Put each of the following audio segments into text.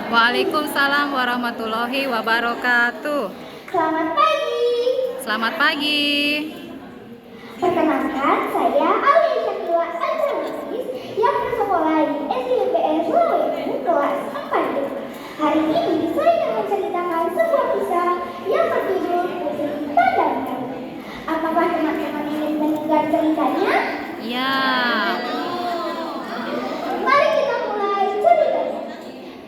Waalaikumsalam warahmatullahi wabarakatuh. Selamat pagi. Selamat pagi. Perkenalkan, saya Alia Syakila Azrawisis yang bersekolah di SDPN Sulawesi kelas 4. Hari ini saya akan menceritakan sebuah kisah yang berjudul Putri Tandang. Apakah teman-teman ingin mendengar ceritanya? Ya. Mari kita mulai ceritanya.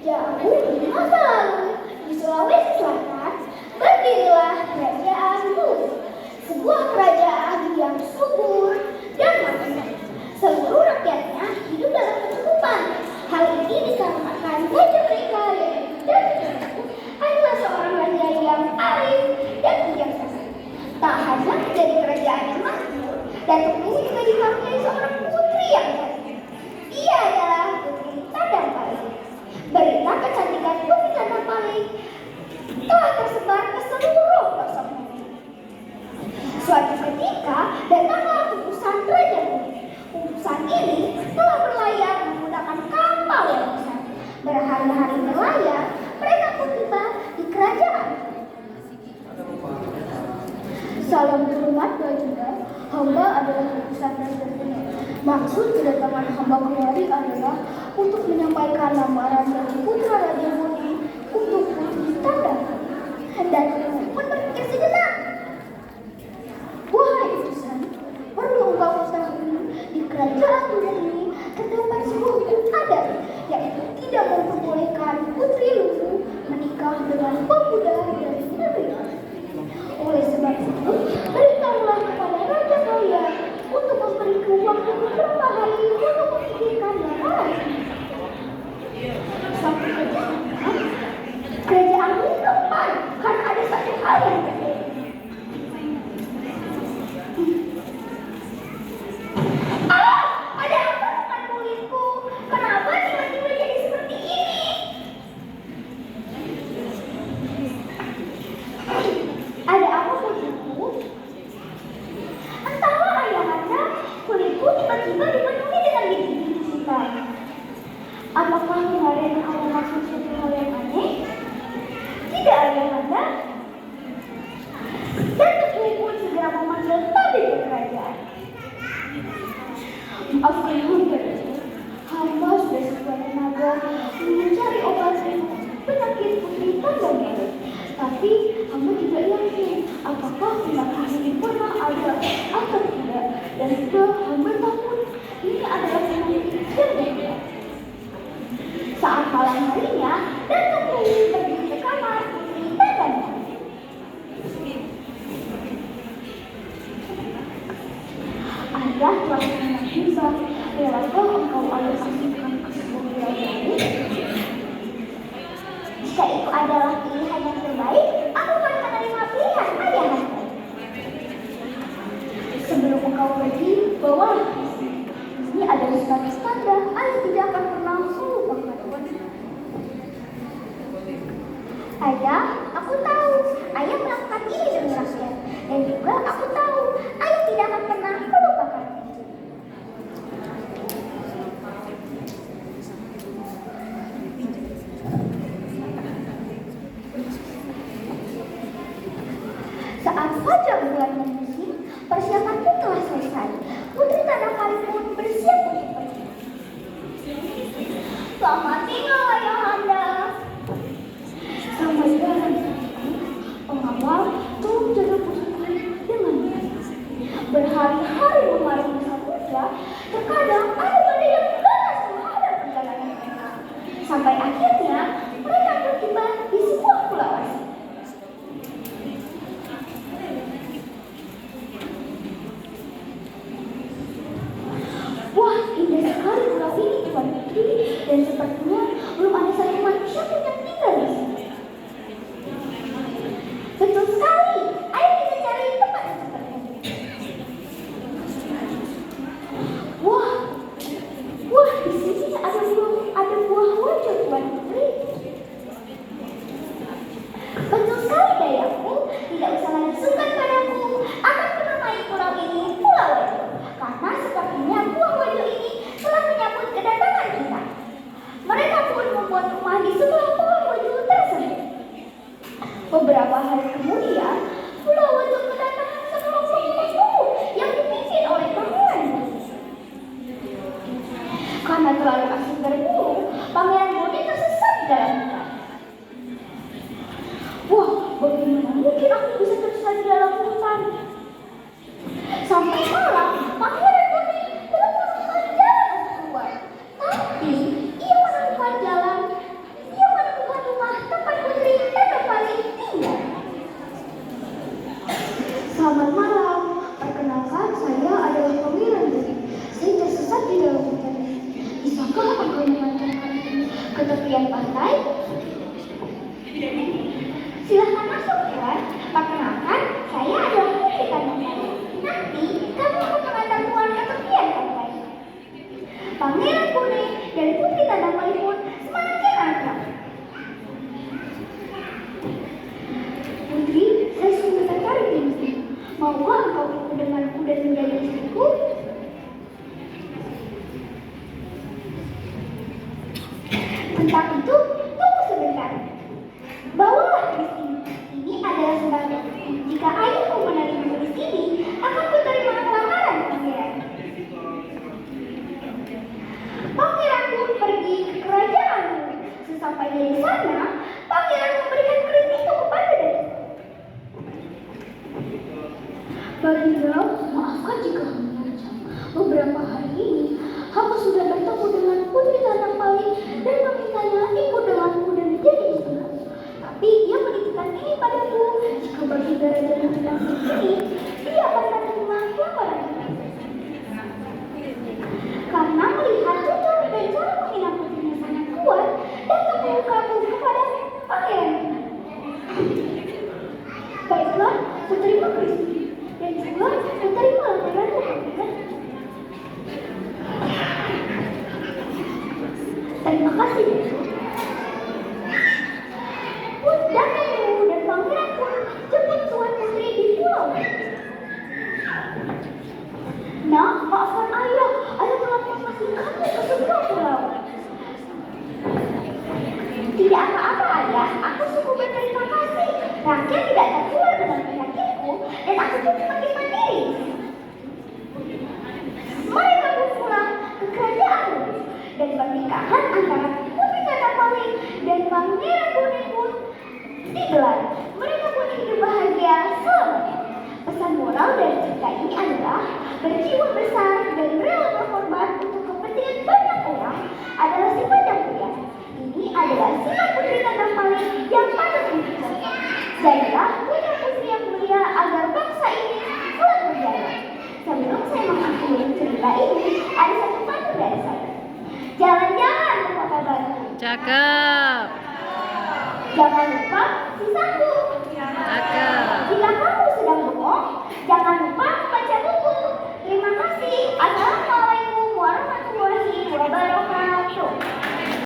Jauh di masa lalu, di Sulawesi Selatan, berdirilah Kerajaan Hulu, sebuah kerajaan yang subur dan makmur. Seluruh rakyatnya hidup dalam kecukupan. Hal ini dikarenakan raja mereka dan adalah seorang raja yang arif dan bijaksana. Tak hanya menjadi kerajaan yang makmur, Datuk ini juga dikaruniai seorang putri yang cantik. Ia adalah Putri Tandangpaling. Berita kecantikan Putri Tandangpaling telah tersebar ke seluruh pelosok negeri. Suatu ketika datanglah utusan Raja Bumi. Utusan ini telah berlayar menggunakan kapal yang besar. Berhari-hari berlayar, mereka pun tiba di kerajaan. Salam hormat baginda, hamba adalah utusan Raja Bumi. Maksud kedatangan hamba kemari adalah untuk menyampaikan lamaran dari putra Raja Bumi untuk Putri Tandangpaling. Dan pun berpikir sejenak. Wahai utusan, perlu engkau ketahui di kerajaan dunia ini terdapat sebuah hukum adat, yaitu tidak memperbolehkan putri lulu menikah dengan pemuda dari negeri. Oleh sebab itu, beritahulah kepada raja kalian untuk memberiku waktu beberapa hari untuk memikirkan lamaran. Suatu ketika, kerajaan ini gemar karena ada satu hal yang terjadi. Ada apa dengan kulitku? Kenapa tiba-tiba jadi seperti ini? Ada apa putriku? Entahlah ayahanda, kulitku tiba-tiba dipenuhi dengan bintik hitam. Apakah kemarin kamu maksud suatu hal yang aneh? Tidak, ayahanda. Datuk pun segera memanggil tabib kerajaan. Maafkan hamba, hamba sudah sekuat tenaga mencari obat penyakit Putri Tandangpaling. Tapi hamba tidak yakin apakah penyakit ini pernah ada atau tidak. Dan juga hamba takut ini adalah penyakit yang berbeda. Saat malam harinya, Datuk pergi ke kamar Putri Tandangpaling. Ayah telah menangisa, relakah engkau ayah kasihkan ke sebuah wilayah ini? Jika itu adalah pilihan yang terbaik, aku akan menerima pilihan ayahanda. Sebelum engkau pergi, bawalah ini adalah status tanda ayah tidak akan pernah melupakan. Ayah, aku tahu ayah melakukan ini demi rakyat, dan juga aku tahu ayah tidak akan pernah melupakan. Saat fajar mulai menyisir, persiapan pun telah selesai. Putri Tandangpaling pun bersiap untuk pergi. Selamat tinggal ayahanda. Selamat tinggal. Pengawal, tolong jaga putri dengan baik. Berhari-hari memarahi samudra, terkadang ada badai yang ganas menghadap perjalanan mereka. Sampai akhirnya mereka bertiba di sebuah pulau asing. Wah, indah sekali pulau ini, Tuan Putri, dan sepertinya belum ada satu manusia pun yang tinggal di sini. Betul sekali, ayo kita cari tempat yang seperti ini. Wah, di sini ada buah wajah, Tuan Putri. hari kemudian, Pulau Wajah kedatangan sekelompok pembunuh yang dipimpin oleh Pangeran Bone. Karena terlalu asik berburu, Pangeran Bone tersesat dalam hutan. Wah, bagaimana mungkin aku bisa tersesat di dalam hutan? Sampai malam, Pangeran Bone belum menemukan jalan untuk keluar. Tapi ia menemukan rumah tempat Putri Tandapali tinggal. Selamat malam, perkenalkan saya adalah Pangeran Bone. Saya tersesat di dalam hutan. Bisakah engkau mengantarkan ke tepian pantai? Silahkan masuk, Tuan. Perkenalkan, saya adalah Putri Tandapali. Nanti kami akan mengantar Tuan ke tepian pantai. Pangeran Bone dan Putri Tandapali pun semakin akrab. Putri, saya sungguh tertarik di sini. Maukah engkau ikut denganku dan menjadi istriku? Tentang itu, tunggu sebentar. Bawalah di sini. Ini adalah sumbangan. Jika ayahmu menerimanya di sini, akan kuterima lamaran pangeran. Pangeran pun pergi ke kerajaan. Sesampainya di sana, pangeran memberikan keris itu kepada Datuk. Baginda, maafkan jika mengancam. Beberapa hari ini, aku sudah bertemu dengan Putri Tandapali dan memintanya ikut denganku dan menjadi istriku. Tapi ia menitipkan ini padaku. Jika Baginda Raja datang ke sini, dia akan menerima lamaran. Karena melihat tutur dan cara menghina putrinya sangat kuat dan terbuka kepada pangeran. Baiklah, kuterima keris ini dan juga kuterima lamaranmu, pangeran. Terima kasih, Datuk. Datuk dan pangeran pun jemput Tuan Putri di pulau. Nak, maafkan ayah. Ayah telah memasukkanmu ke sebuah pulau. Tidak apa-apa, ayah. Aku cukup berterima kasih. Rakyat tidak tertular dengan penyakitku dan aku pun semakin mandiri. Mereka pun pulang ke kerajaan dan pernikahan antara Putri Tandapali dan Pangeran Bone pun digelar. Mereka pun hidup bahagia selamanya. Pesan moral dari cerita ini adalah berjiwa besar dan rela berkorban untuk kepentingan banyak orang adalah sifat yang mulia. Ini adalah sifat Putri Tandapali yang patut dicontoh. Jadilah punya putri yang mulia agar bangsa ini kelak berjaya. Sebelum saya mengakhiri cerita ini, ada satu pantun dari saya. Jalan-jalan ke kota baru. Cakep. Jangan lupa sisambung. Cakep. Jika kamu sedang bengong,